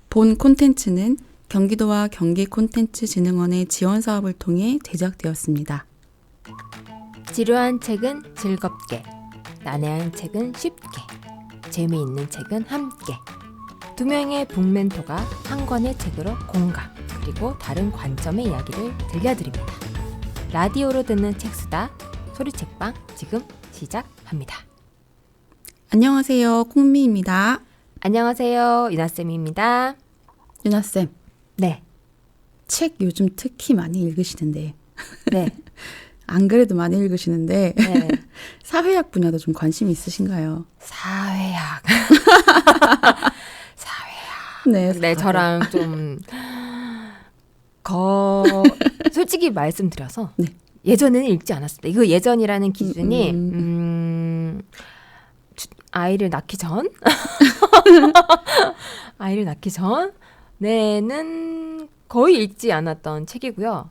본 콘텐츠는 경기도와 경기콘텐츠진흥원의 지원 사업을 통해 제작되었습니다. 지루한 책은 즐겁게, 난해한 책은 쉽게, 재미있는 책은 함께. 두 명의 북멘토가 한 권의 책으로 공감, 그리고 다른 관점의 이야기를 들려드립니다. 라디오로 듣는 책수다, 소리책방 지금 시작합니다. 안녕하세요. 콩미입니다. 안녕하세요. 유나쌤입니다. 유나쌤, 네. 책 요즘 특히 많이 읽으시는데 네. 안 그래도 많이 읽으시는데 네. 사회학 분야도 좀 관심이 있으신가요? 사회학. 사회학. 네, 네, 저랑 좀 솔직히 말씀드려서 네. 예전에는 읽지 않았습니다. 이거 예전이라는 기준이 아이를 낳기 전 아이를 낳기 전에는 거의 읽지 않았던 책이고요.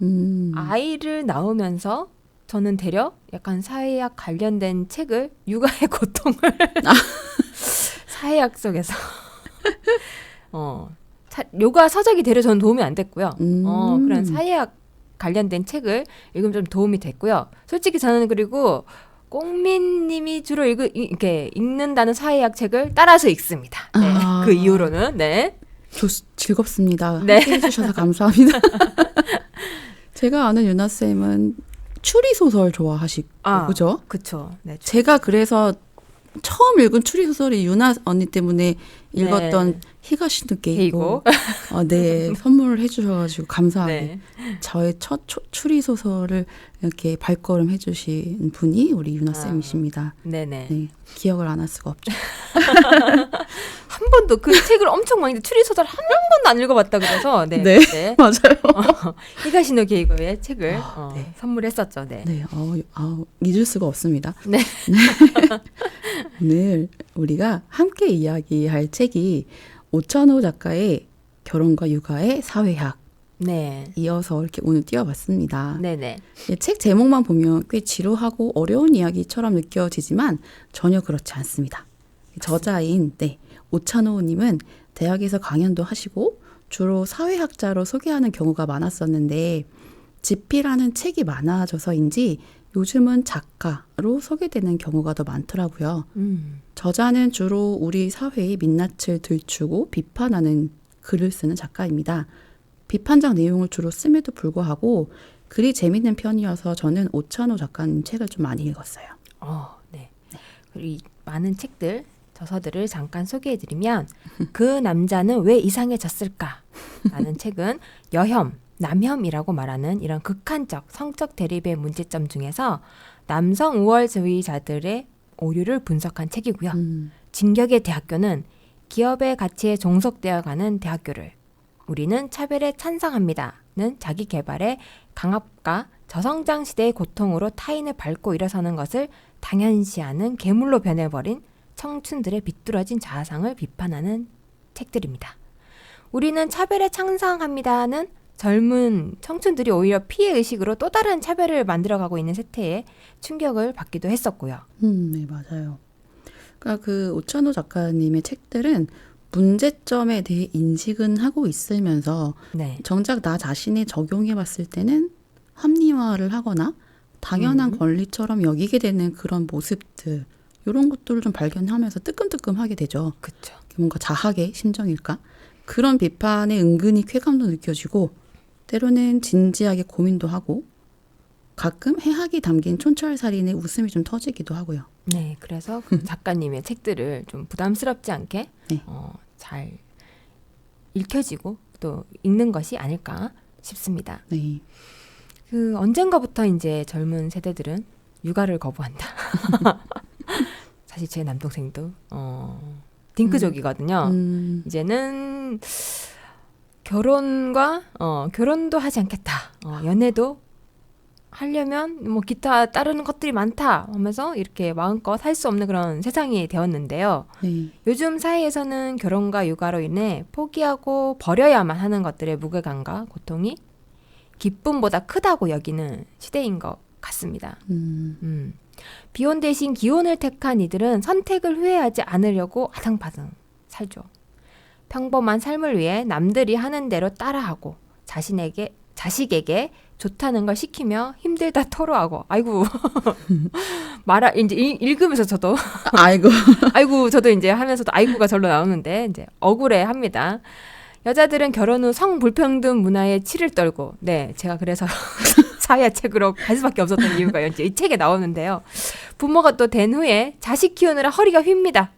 아이를 낳으면서 저는 대려 약간 사회학 관련된 책을, 육아의 고통을 사회학 속에서 요가 서적이 대려 저는 도움이 안 됐고요. 그런 사회학 관련된 책을 읽으면 좀 도움이 됐고요. 솔직히 저는 그리고 꽁민님이 주로 이렇게 읽는다는 사회학 책을 따라서 읽습니다. 네, 그 이후로는 네. 즐겁습니다. 네. 함께 해주셔서 감사합니다. 제가 아는 유나쌤은 추리소설 좋아하시고, 그죠? 그쵸. 네, 제가 그래서 처음 읽은 추리소설이 유나 언니 때문에 읽었던 네. 히가시노 게이고. 게이고. 네, 선물을 해주셔가지고 감사하게 네. 저의 첫 추리소설을 이렇게 발걸음 해주신 분이 우리 유나쌤이십니다. 네네. 네, 기억을 안 할 수가 없죠. 한 번도 그 책을 엄청 많이 책을 한 번도 안 읽어봤다 그래서 네, 네, 네. 맞아요. 히가시노 게이고의 책을 네. 선물했었죠. 네. 네, 잊을 수가 없습니다. 네. 오늘 우리가 함께 이야기할 책이 오찬호 작가의 결혼과 육아의 사회학. 네. 이어서 이렇게 오늘 띄워봤습니다. 네네. 책 제목만 보면 꽤 지루하고 어려운 이야기처럼 느껴지지만 전혀 그렇지 않습니다. 저자인 오찬호님은 대학에서 강연도 하시고 주로 사회학자로 소개하는 경우가 많았었는데 집필하는 책이 많아져서인지 요즘은 작가로 소개되는 경우가 더 많더라고요. 저자는 주로 우리 사회의 민낯을 들추고 비판하는 글을 쓰는 작가입니다. 비판적 내용을 주로 씀에도 불구하고 글이 재밌는 편이어서 저는 오찬호 작가님 책을 좀 많이 읽었어요. 네. 그리고 이 많은 책들, 저서들을 잠깐 소개해드리면 그 남자는 왜 이상해졌을까? 라는 책은 여혐, 남혐이라고 말하는 이런 극한적 성적 대립의 문제점 중에서 남성 우월주의자들의 오류를 분석한 책이고요. 진격의 대학교는 기업의 가치에 종속되어가는 대학교를 우리는 차별에 찬성합니다는 자기 개발의 강압과 저성장 시대의 고통으로 타인을 밟고 일어서는 것을 당연시하는 괴물로 변해버린 청춘들의 비뚤어진 자아상을 비판하는 책들입니다. 우리는 차별에 찬성합니다는 젊은 청춘들이 오히려 피해의식으로 또 다른 차별을 만들어가고 있는 세태에 충격을 받기도 했었고요. 네, 맞아요. 그러니까 그 오찬호 작가님의 책들은 문제점에 대해 인식은 하고 있으면서 네. 정작 나 자신에 적용해 봤을 때는 합리화를 하거나 당연한 권리처럼 여기게 되는 그런 모습들, 이런 것들을 좀 발견하면서 뜨끔뜨끔하게 되죠. 그렇죠. 뭔가 자학의 심정일까? 그런 비판에 은근히 쾌감도 느껴지고 때로는 진지하게 고민도 하고 가끔 해학이 담긴 촌철살인의 웃음이 좀 터지기도 하고요. 네, 그래서 그 작가님의 책들을 좀 부담스럽지 않게 네. 잘 읽혀지고 또 읽는 것이 아닐까 싶습니다. 네. 그 언젠가부터 이제 젊은 세대들은 육아를 거부한다. 사실 제 남동생도 딩크족이거든요. 이제는 결혼도 하지 않겠다. 연애도 하려면 뭐 기타 따르는 것들이 많다 하면서 이렇게 마음껏 할 수 없는 그런 세상이 되었는데요. 네. 요즘 사회에서는 결혼과 육아로 인해 포기하고 버려야만 하는 것들의 무게감과 고통이 기쁨보다 크다고 여기는 시대인 것 같습니다. 비혼 대신 기혼을 택한 이들은 선택을 후회하지 않으려고 아등바등 살죠. 평범한 삶을 위해 남들이 하는 대로 따라하고 자식에게 좋다는 걸 시키며 힘들다 토로하고 아이고 이제 읽으면서 저도 아이고. 아이고 저도 이제 하면서도 아이고가 절로 나오는데 이제 억울해 합니다. 여자들은 결혼 후 성불평등 문화에 치를 떨고 네 제가 그래서 사회 책으로 갈 수밖에 없었던 이유가 이제 이 책에 나오는데요. 부모가 또 된 후에 자식 키우느라 허리가 휩니다.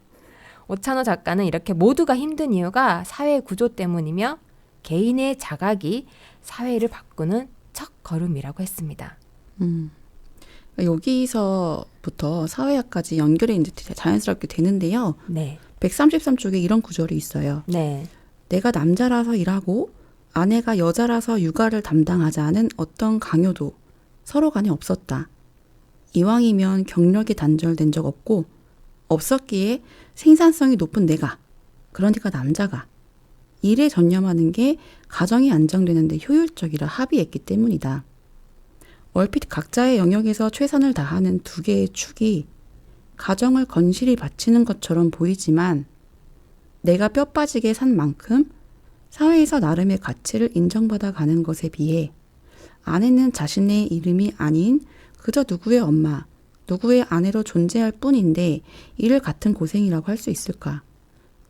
오찬호 작가는 이렇게 모두가 힘든 이유가 사회 구조 때문이며 개인의 자각이 사회를 바꾸는 첫 걸음이라고 했습니다. 여기서부터 사회학까지 연결이 이제 자연스럽게 되는데요. 네. 133쪽에 이런 구절이 있어요. 네. 내가 남자라서 일하고 아내가 여자라서 육아를 담당하자는 어떤 강요도 서로 간에 없었다. 이왕이면 경력이 단절된 적 없고 없었기에 생산성이 높은 내가, 그러니까 남자가 일에 전념하는 게 가정이 안정되는 데 효율적이라 합의했기 때문이다. 얼핏 각자의 영역에서 최선을 다하는 두 개의 축이 가정을 건실히 바치는 것처럼 보이지만 내가 뼈 빠지게 산 만큼 사회에서 나름의 가치를 인정받아 가는 것에 비해 아내는 자신의 이름이 아닌 그저 누구의 엄마, 누구의 아내로 존재할 뿐인데 이를 같은 고생이라고 할 수 있을까?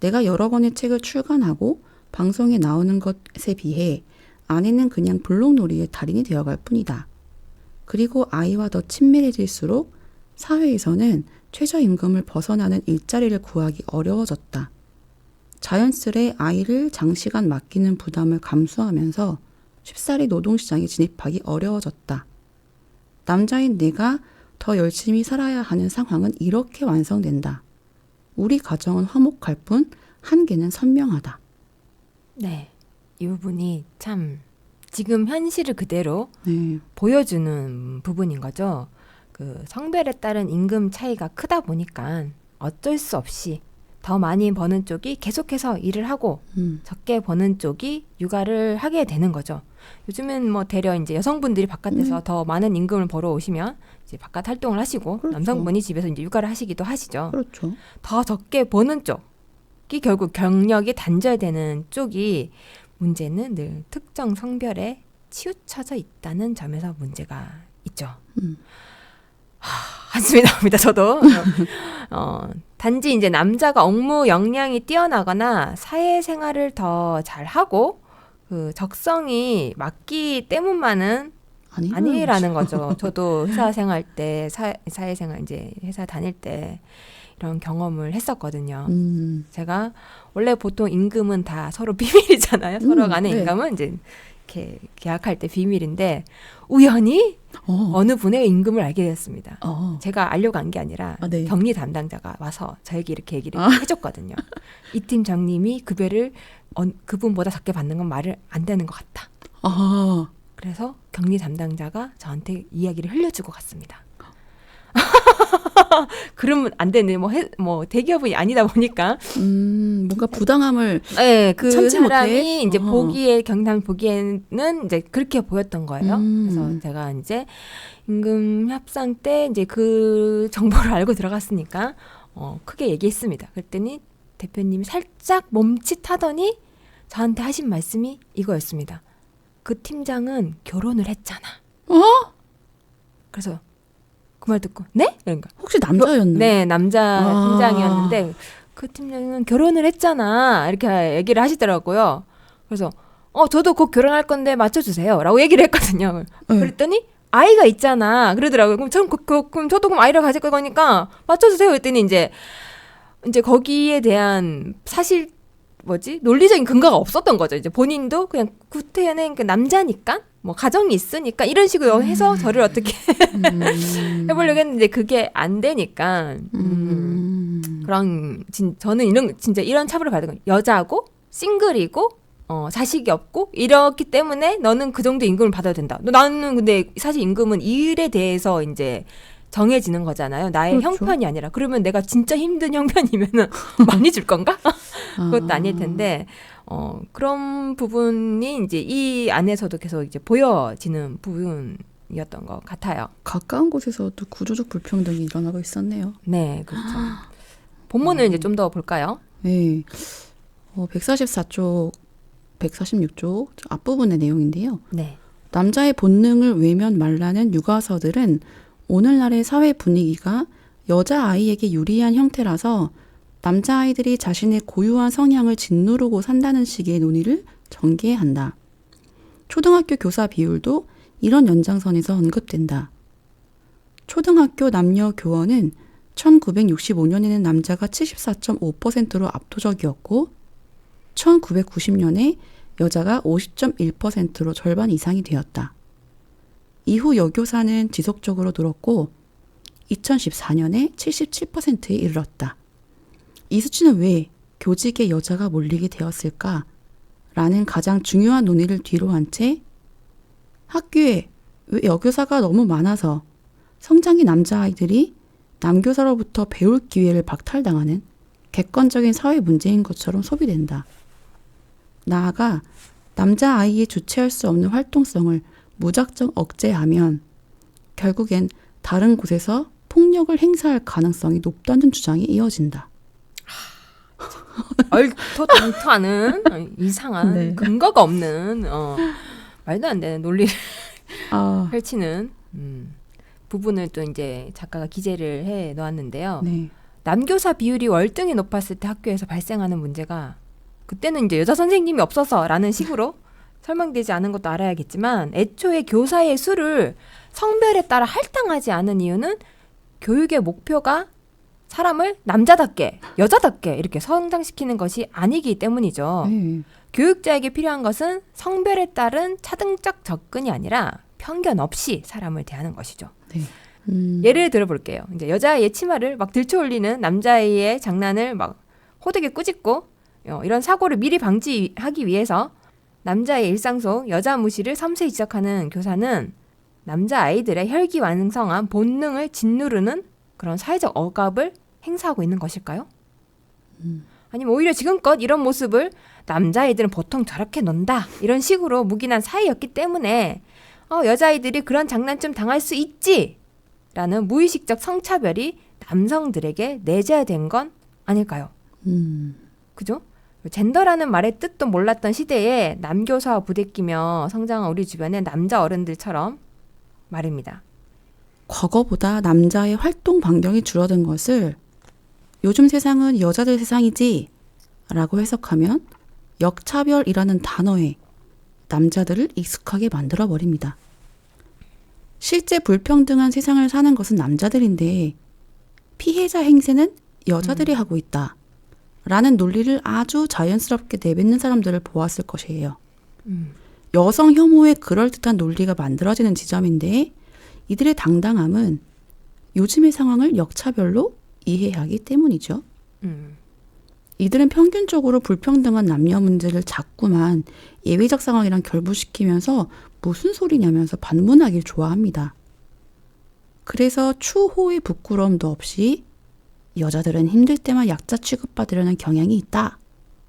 내가 여러 권의 책을 출간하고 방송에 나오는 것에 비해 아내는 그냥 블록놀이의 달인이 되어갈 뿐이다. 그리고 아이와 더 친밀해질수록 사회에서는 최저임금을 벗어나는 일자리를 구하기 어려워졌다. 자연스레 아이를 장시간 맡기는 부담을 감수하면서 쉽사리 노동시장에 진입하기 어려워졌다. 남자인 내가 더 열심히 살아야 하는 상황은 이렇게 완성된다. 우리 가정은 화목할 뿐 한계는 선명하다. 네. 이 부분이 참 지금 현실을 그대로 네. 보여주는 부분인 거죠. 그 성별에 따른 임금 차이가 크다 보니까 어쩔 수 없이 더 많이 버는 쪽이 계속해서 일을 하고 적게 버는 쪽이 육아를 하게 되는 거죠. 요즘은 뭐 대려 이제 여성분들이 바깥에서 더 많은 임금을 벌어 오시면 이제 바깥 활동을 하시고 그렇죠. 남성분이 집에서 이제 육아를 하시기도 하시죠. 그렇죠. 더 적게 버는 쪽이 결국 경력이 단절되는 쪽이 문제는 늘 특정 성별에 치우쳐져 있다는 점에서 문제가 있죠. 한숨이 나옵니다. 저도. 단지 이제 남자가 업무 역량이 뛰어나거나 사회생활을 더 잘하고 그 적성이 맞기 때문만은 아니라는 거죠. 저도 회사 생활 때 사회생활 이제 회사 다닐 때 이런 경험을 했었거든요. 제가 원래 보통 임금은 다 서로 비밀이잖아요. 서로 간의 네. 임금은 이제 이렇게 계약할 때 비밀인데 우연히 어느 분의 임금을 알게 되었습니다. 제가 알려고 한 게 아니라 네. 격리 담당자가 와서 저에게 이렇게 얘기를 해줬거든요. 이 팀장님이 급여를 그분보다 적게 받는 건 말을 안 되는 것 같다. 그래서 격리 담당자가 저한테 이야기를 흘려주고 갔습니다. 그러면 안 되네. 뭐 대기업이 아니다 보니까 뭔가 부당함을 네, 그 참지 사람이 못해? 이제 경남 보기에는 이제 그렇게 보였던 거예요. 그래서 제가 이제 임금 협상 때 이제 그 정보를 알고 들어갔으니까 크게 얘기했습니다. 그랬더니 대표님이 살짝 멈칫하더니 저한테 하신 말씀이 이거였습니다. 그 팀장은 결혼을 했잖아. 그래서 그 말 듣고 네? 그러니까 혹시 남자였나요? 네, 남자 팀장이었는데 그 팀장은 결혼을 했잖아. 이렇게 얘기를 하시더라고요. 그래서 저도 곧 결혼할 건데 맞춰주세요. 라고 얘기를 했거든요. 그랬더니 아이가 있잖아. 그러더라고요. 그럼 저도 그럼 아이를 가질 거니까 맞춰주세요. 그랬더니 이제 거기에 대한 사실 논리적인 근거가 없었던 거죠. 이제 본인도 그냥 구태연은 남자니까 뭐 가정이 있으니까 이런 식으로 해서 저를 어떻게 해보려고 했는데 그게 안 되니까 그런 저는 진짜 이런 차별을 받은 거예요. 여자고 싱글이고 자식이 없고 이렇기 때문에 너는 그 정도 임금을 받아야 된다. 나는 근데 사실 임금은 일에 대해서 이제 정해지는 거잖아요. 나의 그렇죠. 형편이 아니라. 그러면 내가 진짜 힘든 형편이면은 많이 줄 건가? 그것도 아닐 텐데, 그런 부분이 이제 이 안에서도 계속 이제 보여지는 부분이었던 것 같아요. 가까운 곳에서도 구조적 불평등이 일어나고 있었네요. 네, 그렇죠. 본문을 이제 좀 더 볼까요? 네. 144쪽, 146쪽 앞부분의 내용인데요. 네. 남자의 본능을 외면 말라는 육아서들은 오늘날의 사회 분위기가 여자아이에게 유리한 형태라서 남자아이들이 자신의 고유한 성향을 짓누르고 산다는 식의 논의를 전개한다. 초등학교 교사 비율도 이런 연장선에서 언급된다. 초등학교 남녀 교원은 1965년에는 남자가 74.5%로 압도적이었고 1990년에 여자가 50.1%로 절반 이상이 되었다. 이후 여교사는 지속적으로 늘었고 2014년에 77%에 이르렀다. 이 수치는 왜 교직에 여자가 몰리게 되었을까? 라는 가장 중요한 논의를 뒤로 한 채 학교에 왜 여교사가 너무 많아서 성장기 남자아이들이 남교사로부터 배울 기회를 박탈당하는 객관적인 사회 문제인 것처럼 소비된다. 나아가 남자아이의 주체할 수 없는 활동성을 무작정 억제하면 결국엔 다른 곳에서 폭력을 행사할 가능성이 높다는 주장이 이어진다. 얼토당토하는 이상한 네. 근거가 없는 말도 안 되는 논리를 아, 펼치는 부분을 또 이제 작가가 기재를 해 놓았는데요. 네. 남교사 비율이 월등히 높았을 때 학교에서 발생하는 문제가 그때는 이제 여자 선생님이 없어서라는 식으로 설명되지 않은 것도 알아야겠지만 애초에 교사의 수를 성별에 따라 할당하지 않은 이유는 교육의 목표가 사람을 남자답게 여자답게 이렇게 성장시키는 것이 아니기 때문이죠. 네. 교육자에게 필요한 것은 성별에 따른 차등적 접근이 아니라 편견 없이 사람을 대하는 것이죠. 네. 예를 들어볼게요. 이제 여자아이의 치마를 막 들쳐올리는 남자아이의 장난을 막 호되게 꾸짖고 이런 사고를 미리 방지하기 위해서 남자의 일상 속 여자 무시를 섬세히 지적하는 교사는 남자아이들의 혈기왕성한 본능을 짓누르는 그런 사회적 억압을 행사하고 있는 것일까요? 아니면 오히려 지금껏 이런 모습을 남자아이들은 보통 저렇게 논다 이런 식으로 묵인한 사회였기 때문에 여자아이들이 그런 장난좀 당할 수 있지 라는 무의식적 성차별이 남성들에게 내재된 건 아닐까요? 그죠? 젠더라는 말의 뜻도 몰랐던 시대에 남교사와 부대끼며 성장한 우리 주변의 남자 어른들처럼 말입니다. 과거보다 남자의 활동 반경이 줄어든 것을 요즘 세상은 여자들 세상이지 라고 해석하면 역차별이라는 단어에 남자들을 익숙하게 만들어버립니다. 실제 불평등한 세상을 사는 것은 남자들인데 피해자 행세는 여자들이 하고 있다 라는 논리를 아주 자연스럽게 내뱉는 사람들을 보았을 것이에요. 여성 혐오의 그럴듯한 논리가 만들어지는 지점인데 이들의 당당함은 요즘의 상황을 역차별로 이해하기 때문이죠. 이들은 평균적으로 불평등한 남녀 문제를 자꾸만 예외적 상황이랑 결부시키면서 무슨 소리냐면서 반문하길 좋아합니다. 그래서 추호의 부끄러움도 없이 여자들은 힘들 때만 약자 취급받으려는 경향이 있다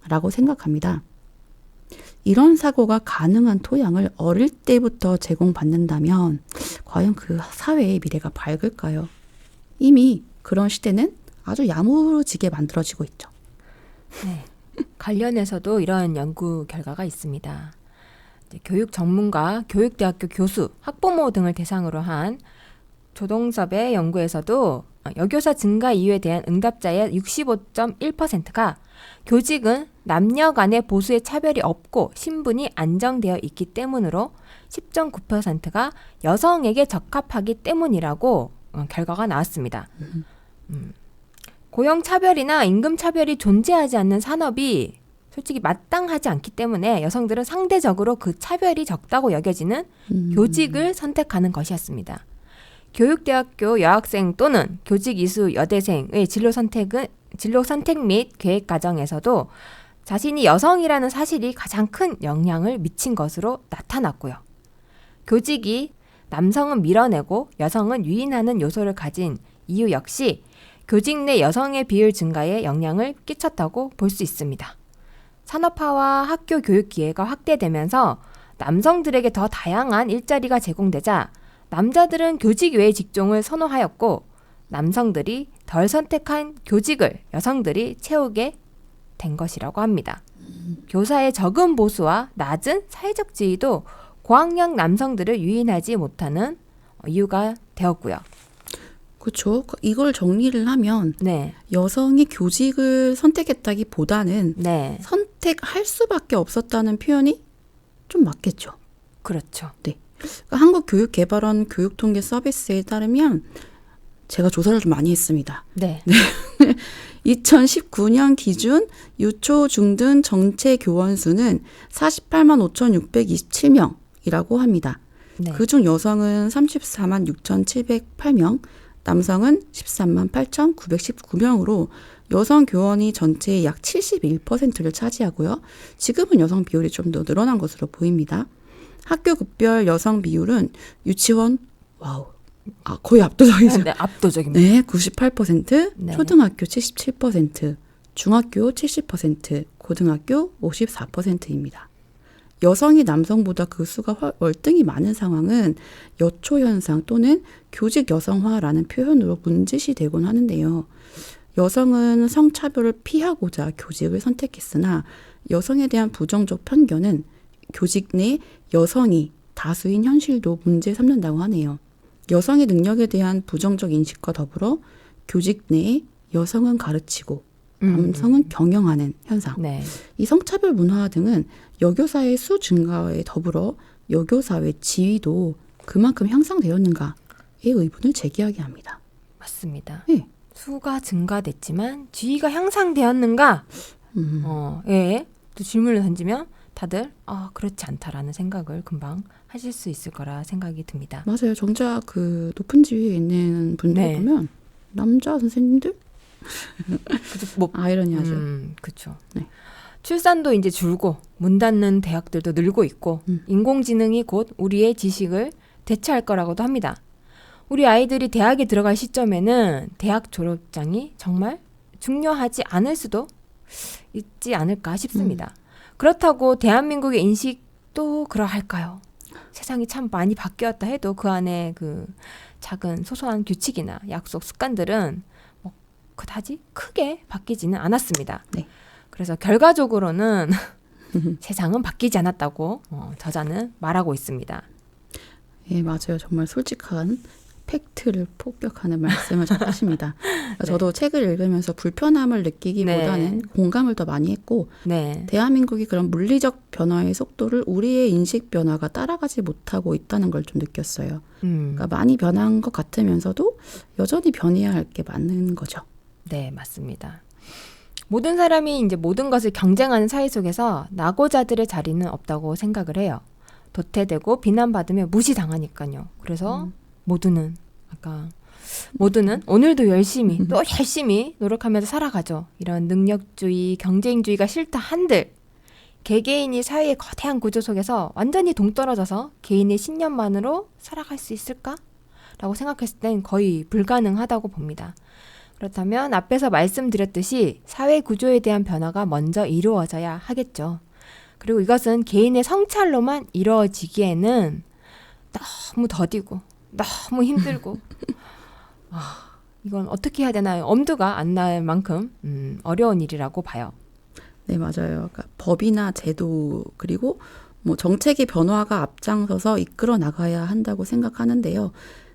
라고 생각합니다. 이런 사고가 가능한 토양을 어릴 때부터 제공받는다면 과연 그 사회의 미래가 밝을까요? 이미 그런 시대는 아주 야무지게 만들어지고 있죠. 네. 관련해서도 이런 연구 결과가 있습니다. 교육 전문가, 교육대학교 교수, 학부모 등을 대상으로 한 조동섭의 연구에서도 여교사 증가 이유에 대한 응답자의 65.1%가 교직은 남녀 간의 보수의 차별이 없고 신분이 안정되어 있기 때문으로 10.9%가 여성에게 적합하기 때문이라고 결과가 나왔습니다. 고용차별이나 임금차별이 존재하지 않는 산업이 솔직히 마땅하지 않기 때문에 여성들은 상대적으로 그 차별이 적다고 여겨지는 교직을 선택하는 것이었습니다. 교육대학교 여학생 또는 교직 이수 여대생의 진로 선택 및 계획 과정에서도 자신이 여성이라는 사실이 가장 큰 영향을 미친 것으로 나타났고요. 교직이 남성은 밀어내고 여성은 유인하는 요소를 가진 이유 역시 교직 내 여성의 비율 증가에 영향을 끼쳤다고 볼 수 있습니다. 산업화와 학교 교육 기회가 확대되면서 남성들에게 더 다양한 일자리가 제공되자 남자들은 교직 외의 직종을 선호하였고 남성들이 덜 선택한 교직을 여성들이 채우게 된 것이라고 합니다. 교사의 적은 보수와 낮은 사회적 지위도 고학력 남성들을 유인하지 못하는 이유가 되었고요. 그렇죠. 이걸 정리를 하면 네, 여성이 교직을 선택했다기보다는 네, 선택할 수밖에 없었다는 표현이 좀 맞겠죠. 그렇죠. 그러니까 한국교육개발원 교육통계 서비스에 따르면 제가 조사를 좀 많이 했습니다. 네, 2019년 기준 유초 중등 정체 교원 수는 48만 5,627명이라고 합니다. 네. 그중 여성은 34만 6,708명, 남성은 13만 8,919명으로 여성 교원이 전체의 약 71%를 차지하고요. 지금은 여성 비율이 좀 더 늘어난 것으로 보입니다. 학교 급별 여성 비율은 유치원, 거의 압도적이죠. 네, 압도적입니다. 네, 98%, 네. 초등학교 77%, 중학교 70%, 고등학교 54%입니다. 여성이 남성보다 그 수가 월등히 많은 상황은 여초 현상 또는 교직 여성화라는 표현으로 문제시 되곤 하는데요. 여성은 성차별을 피하고자 교직을 선택했으나 여성에 대한 부정적 편견은 교직 내 여성이 다수인 현실도 문제 삼는다고 하네요. 여성의 능력에 대한 부정적 인식과 더불어 교직 내에 여성은 가르치고 남성은 경영하는 현상. 네, 이 성차별 문화 등은 여교사의 수 증가에 더불어 여교사의 지위도 그만큼 향상되었는가에 의문을 제기하게 합니다. 맞습니다. 네. 수가 증가됐지만 지위가 향상되었는가? 예. 또 질문을 던지면 다들 그렇지 않다라는 생각을 금방 하실 수 있을 거라 생각이 듭니다. 맞아요. 정작 그 높은 지위에 있는 분들 네. 보면 남자 선생님들 뭐, 아이러니하죠. 그렇죠. 네. 출산도 이제 줄고 문 닫는 대학들도 늘고 있고 인공지능이 곧 우리의 지식을 대체할 거라고도 합니다. 우리 아이들이 대학에 들어갈 시점에는 대학 졸업장이 정말 중요하지 않을 수도 있지 않을까 싶습니다. 그렇다고 대한민국의 인식도 그러할까요? 세상이 참 많이 바뀌었다 해도 그 안에 그 작은 소소한 규칙이나 약속 습관들은 뭐 그다지 크게 바뀌지는 않았습니다. 네. 그래서 결과적으로는 세상은 바뀌지 않았다고 저자는 말하고 있습니다. 예, 맞아요. 정말 솔직한 팩트를 폭격하는 말씀을 잘 하십니다. 저도 책을 읽으면서 불편함을 느끼기보다는 네. 공감을 더 많이 했고 네. 대한민국이 그런 물리적 변화의 속도를 우리의 인식 변화가 따라가지 못하고 있다는 걸 좀 느꼈어요. 그러니까 많이 변한 것 같으면서도 여전히 변해야 할 게 맞는 거죠. 네, 맞습니다. 모든 사람이 이제 모든 것을 경쟁하는 사회 속에서 낙오자들의 자리는 없다고 생각을 해요. 도태되고 비난받으면 무시당하니까요. 그래서 모두는 오늘도 열심히 또 열심히 노력하면서 살아가죠. 이런 능력주의, 경쟁주의가 싫다 한들 개개인이 사회의 거대한 구조 속에서 완전히 동떨어져서 개인의 신념만으로 살아갈 수 있을까? 라고 생각했을 땐 거의 불가능하다고 봅니다. 그렇다면 앞에서 말씀드렸듯이 사회 구조에 대한 변화가 먼저 이루어져야 하겠죠. 그리고 이것은 개인의 성찰로만 이루어지기에는 너무 더디고 너무 힘들고 이건 어떻게 해야 되나요? 엄두가 안 날 만큼 어려운 일이라고 봐요. 네, 맞아요. 그러니까 법이나 제도 그리고 뭐 정책의 변화가 앞장서서 이끌어 나가야 한다고 생각하는데요.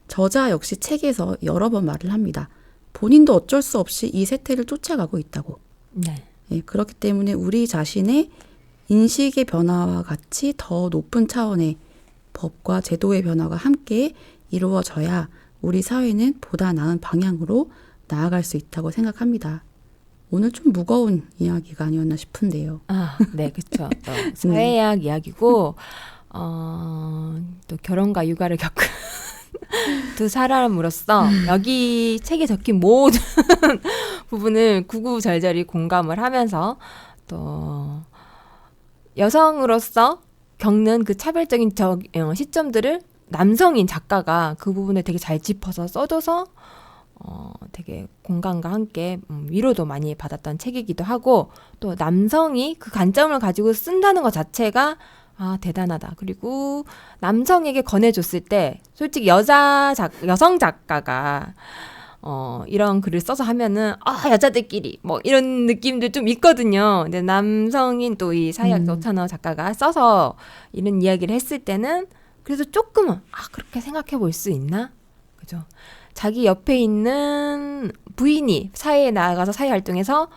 저자 역시 책에서 여러 번 말을 합니다. 본인도 어쩔 수 없이 이 세태를 쫓아가고 있다고. 네. 예, 그렇기 때문에 우리 자신의 인식의 변화와 같이 더 높은 차원의 법과 제도의 변화가 함께 이루어져야 우리 사회는 보다 나은 방향으로 나아갈 수 있다고 생각합니다. 오늘 좀 무거운 이야기가 아니었나 싶은데요. 네, 그렇죠. 사회학 이야기고 또 결혼과 육아를 겪은 두 사람으로서 여기 책에 적힌 모든 부분을 구구절절히 공감을 하면서 또 여성으로서 겪는 그 차별적인 시점들을 남성인 작가가 그 부분을 되게 잘 짚어서 써줘서 되게 공감과 함께 위로도 많이 받았던 책이기도 하고 또 남성이 그 관점을 가지고 쓴다는 것 자체가 대단하다. 그리고 남성에게 권해줬을 때 솔직히 여성 작가가 이런 글을 써서 하면은 여자들끼리 뭐 이런 느낌도 좀 있거든요. 근데 남성인 또 이 사회학자 오차노 작가가 써서 이런 이야기를 했을 때는 그래도 조금은 그렇게 생각해 볼 수 있나? 그죠? 자기 옆에 있는 부인이 사회에 나가서 사회 활동에서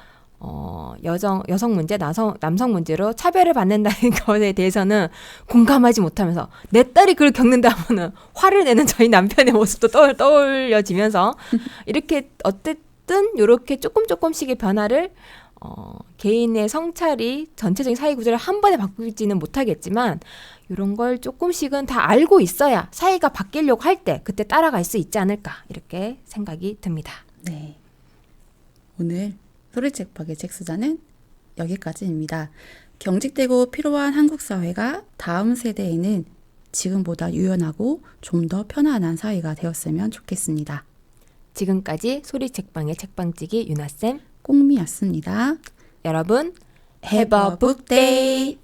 여성 문제, 남성 문제로 차별을 받는다는 것에 대해서는 공감하지 못하면서 내 딸이 그걸 겪는다 하면은 화를 내는 저희 남편의 모습도 떠올려지면서 이렇게 어쨌든 이렇게 조금씩의 변화를 개인의 성찰이 전체적인 사회 구조를 한 번에 바꾸지는 못하겠지만 이런 걸 조금씩은 다 알고 있어야 사회가 바뀌려고 할 때 그때 따라갈 수 있지 않을까 이렇게 생각이 듭니다. 네. 오늘 소리책박의 책수자는 여기까지입니다. 경직되고 피로한 한국 사회가 다음 세대에는 지금보다 유연하고 좀 더 편안한 사회가 되었으면 좋겠습니다. 지금까지 소리책방의 책방지기 유나쌤 꽁미였습니다. 여러분 Have a book day!